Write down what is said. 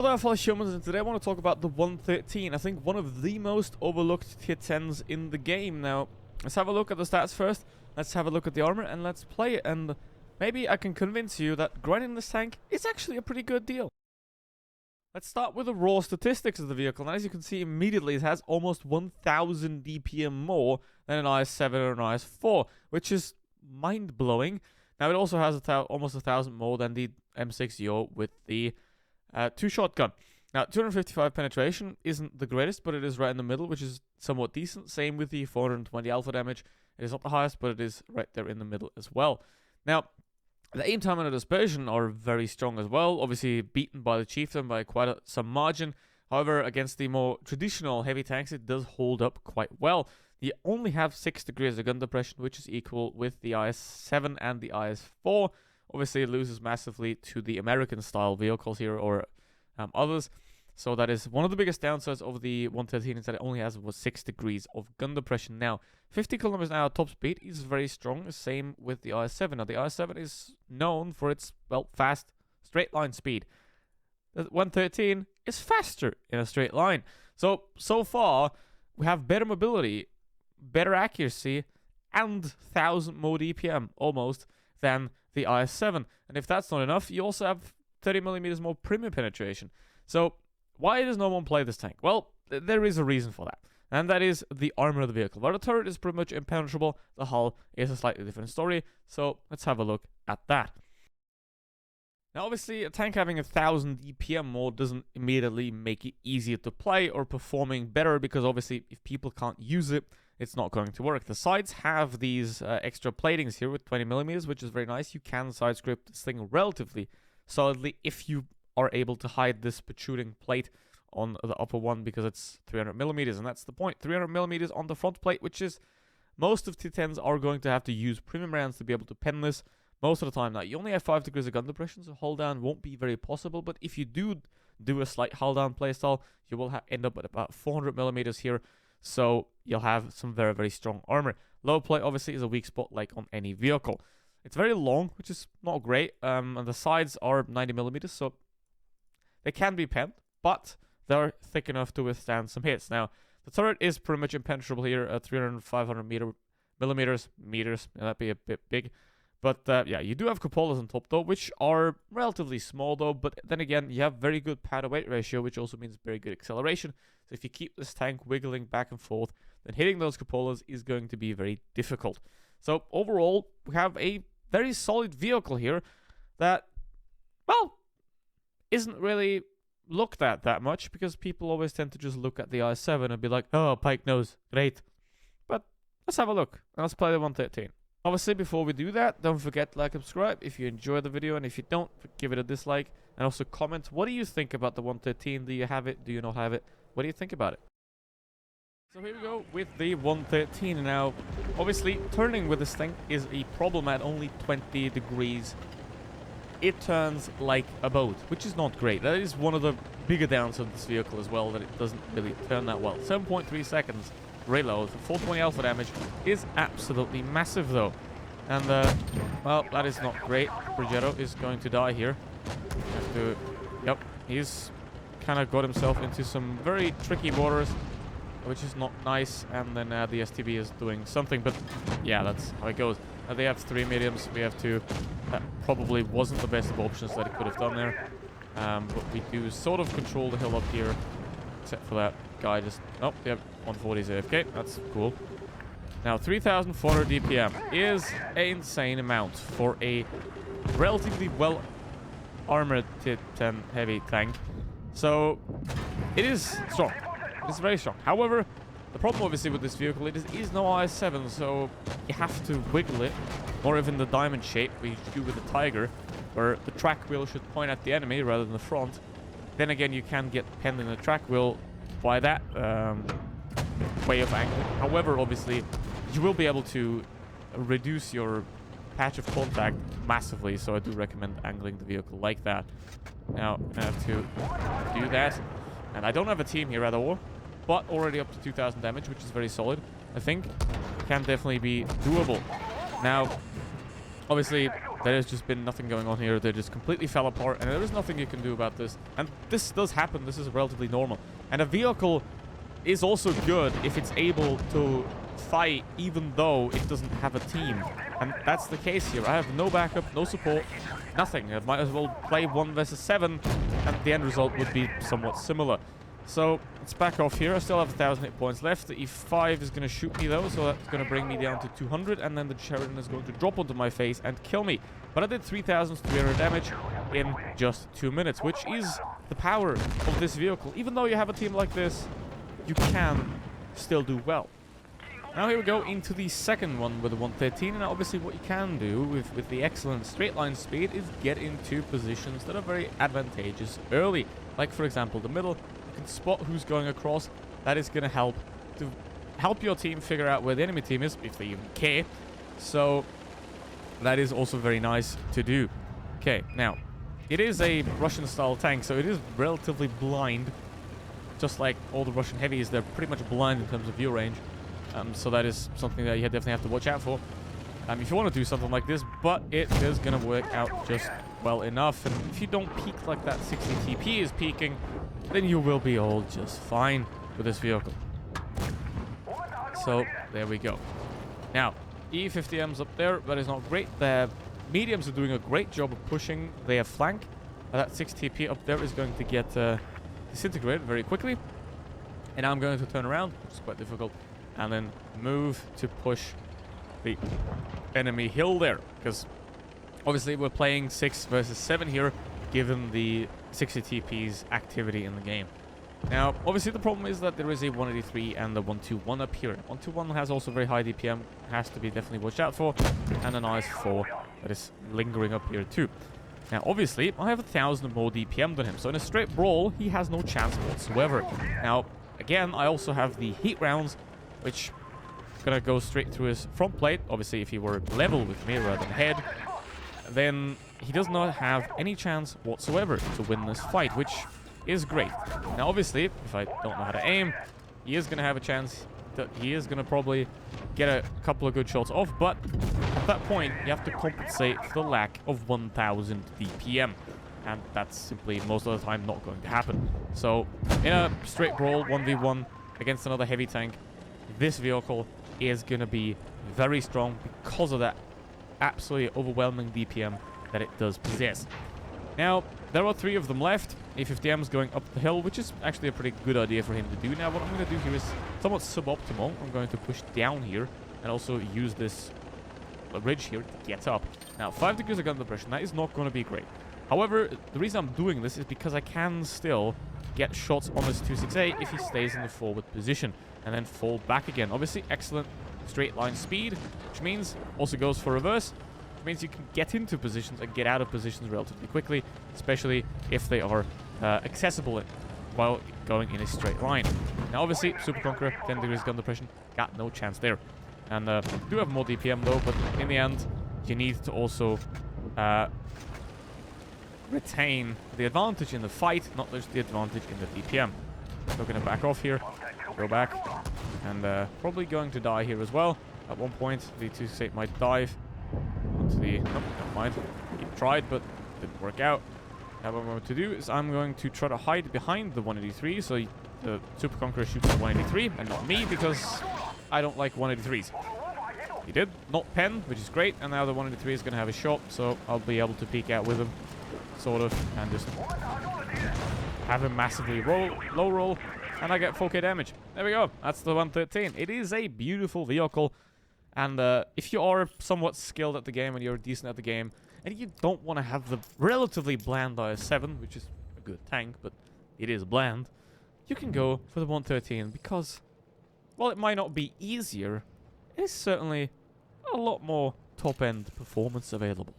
Hello fellow humans, and today I want to talk about the 113. I think one of the most overlooked tier 10s in the game. Now, let's have a look at the stats first. Let's have a look at the armor and let's play it. And maybe I can convince you that grinding this tank is actually a pretty good deal. Let's start with the raw statistics of the vehicle. And as you can see immediately, it has almost 1000 DPM more than an IS-7 or an IS-4, which is mind-blowing. Now, it also has almost 1000 more than the M6-Yo with the 2-shot gun. Now, 255 penetration isn't the greatest, but it is right in the middle, which is somewhat decent. Same with the 420 alpha damage. It is not the highest, but it is right there in the middle as well. Now, the aim time and the dispersion are very strong as well. Obviously, beaten by the Chieftain by quite some margin. However, against the more traditional heavy tanks, it does hold up quite well. You only have 6 degrees of gun depression, which is equal with the IS-7 and the IS-4. Obviously, it loses massively to the American-style vehicles here or others. So that is one of the biggest downsides of the 113 is that it only has 6 degrees of gun depression. Now, 50 kilometers an hour top speed is very strong. Same with the IS-7. Now, the IS-7 is known for its, well, fast straight line speed. The 113 is faster in a straight line. So far, we have better mobility, better accuracy, and 1000 more DPM, almost, than the IS-7. And if that's not enough, you also have 30mm more premium penetration. So why does no one play this tank? Well, there is a reason for that. And that is the armor of the vehicle. While the turret is pretty much impenetrable, the hull is a slightly different story. So let's have a look at that. Now, obviously, a tank having 1000 DPM more doesn't immediately make it easier to play or performing better, because obviously, if people can't use it, it's not going to work. The sides have these extra platings here with 20mm, which is very nice. You can side script this thing relatively solidly if you are able to hide this protruding plate on the upper one, because it's 300mm, and that's the point. 300mm on the front plate, which is most of T10s are going to have to use premium rounds to be able to pen this most of the time. Now, you only have 5 degrees of gun depression, so hull down won't be very possible, but if you do a slight hull down playstyle, you will end up at about 400mm here. So you'll have some very, very strong armor. Low plate obviously is a weak spot like on any vehicle. It's very long, which is not great. And the sides are 90mm, so they can be penned, but they're thick enough to withstand some hits. Now, the turret is pretty much impenetrable here at 300 and 500 meters. Yeah, that'd be a bit big. But yeah, you do have cupolas on top though, which are relatively small though. But then again, you have very good power to weight ratio, which also means very good acceleration. So if you keep this tank wiggling back and forth, then hitting those cupolas is going to be very difficult. So overall, we have a very solid vehicle here that, well, isn't really looked at that much, because people always tend to just look at the IS-7 and be like, oh, Pike nose, great. But let's have a look, and let's play the 113. Obviously, before we do that, don't forget to like and subscribe if you enjoy the video, and if you don't, give it a dislike, and also comment, what do you think about the 113? Do you have it? Do you not have it? What do you think about it? So here we go with the 113. Now, obviously, turning with this thing is a problem at only 20 degrees. It turns like a boat, which is not great. That is one of the bigger downs of this vehicle as well, that it doesn't really turn that well. 7.3 seconds. Reload. 420 alpha damage is absolutely massive though. And well, that is not great. Progetto is going to die here. Yep, he's kind of got himself into some very tricky waters, which is not nice. And then the STB is doing something, but yeah, that's how it goes. They have 3 mediums, we have 2. That probably wasn't the best of options that it could have done there. But we do sort of control the hill up here, except for that guy just... Oh, yeah, 140 is AFK. That's cool. Now, 3,400 DPM is an insane amount for a relatively well-armored T10 heavy tank. So, it is strong. It's very strong. However, the problem obviously with this vehicle, it is no IS-7, so you have to wiggle it, or even the diamond shape, we do with the Tiger, where the track wheel should point at the enemy rather than the front. Then again, you can get penned in the track wheel by that way of angling. However, obviously, you will be able to reduce your patch of contact massively, so I do recommend angling the vehicle like that. Now, I have to do that. And I don't have a team here at all, but already up to 2,000 damage, which is very solid. I think can definitely be doable. Now, obviously, there has just been nothing going on here. They just completely fell apart, and there is nothing you can do about this. And this does happen. This is relatively normal. And a vehicle is also good if it's able to fight even though it doesn't have a team. And that's the case here. I have no backup, no support, nothing. I might as well play 1 versus 7, and the end result would be somewhat similar. So let's back off here. I still have 1,000 hit points left. The E5 is going to shoot me though, so that's going to bring me down to 200, and then the Sheridan is going to drop onto my face and kill me. But I did 3,300 damage in just 2 minutes, which is the power of this vehicle. Even though you have a team like this, you can still do well. Now here we go into the second one with the 113, and obviously what you can do with the excellent straight line speed is get into positions that are very advantageous early. Like for example the middle. You can spot who's going across. That is going to help your team figure out where the enemy team is, if they even care. So that is also very nice to do. Okay, now it is a Russian style tank, so it is relatively blind. Just like all the Russian heavies, they're pretty much blind in terms of view range. So that is something that you definitely have to watch out for if you want to do something like this, but it is going to work out just well enough. And if you don't peak like that 60 TP is peaking, then you will be all just fine with this vehicle. So there we go. Now E50M's up there. That is not great. The mediums are doing a great job of pushing their flank. That 6 TP up there is going to get disintegrated very quickly, and I'm going to turn around, which is quite difficult, and then move to push the enemy hill there, because obviously we're playing 6 versus 7 here, given the 60 TP's activity in the game. Now obviously the problem is that there is a 183 and the 121 up here. 121 has also very high DPM, has to be definitely watched out for, and a nice 4 that is lingering up here too. Now obviously I have 1,000 more DPM than him, so in a straight brawl he has no chance whatsoever. Now again, I also have the heat rounds, which gonna go straight through his front plate. Obviously if he were level with me rather than head, then he does not have any chance whatsoever to win this fight, which is great. Now obviously if I don't know how to aim, he is gonna have a chance that he is gonna probably get a couple of good shots off, but at that point you have to compensate for the lack of 1,000 DPM, and that's simply most of the time not going to happen. So in a straight brawl 1v1 against another heavy tank, this vehicle is going to be very strong because of that absolutely overwhelming DPM that it does possess. Now, there are 3 of them left. A50M is going up the hill, which is actually a pretty good idea for him to do. Now, what I'm going to do here is somewhat suboptimal. I'm going to push down here and also use this ridge here to get up. Now, 5 degrees of gun depression, that is not going to be great. However, the reason I'm doing this is because I can still get shots on this 268 if he stays in the forward position and then fall back again. Obviously, excellent straight line speed, which means also goes for reverse, which means you can get into positions and get out of positions relatively quickly, especially if they are accessible while going in a straight line. Now, obviously, Super Conqueror, 10 degrees gun depression, got no chance there. And do have more DPM though, but in the end, you need to also retain the advantage in the fight, not just the advantage in the DPM. So we're going to back off here, go back, and probably going to die here as well. At one point, the 268 might dive onto the... Nope, never mind. He tried, but didn't work out. Now what I'm going to do is I'm going to try to hide behind the 183, so the Super Conqueror shoots the 183, and not me, because I don't like 183s. He did not pen, which is great, and now the 183 is going to have a shot, so I'll be able to peek out with him, sort of, and just have him massively low roll, and I get 4k damage. There we go. That's the 113. It is a beautiful vehicle, and if you are somewhat skilled at the game and you're decent at the game, and you don't want to have the relatively bland IS-7, which is a good tank, but it is bland, you can go for the 113 because, while it might not be easier, it is certainly a lot more top-end performance available.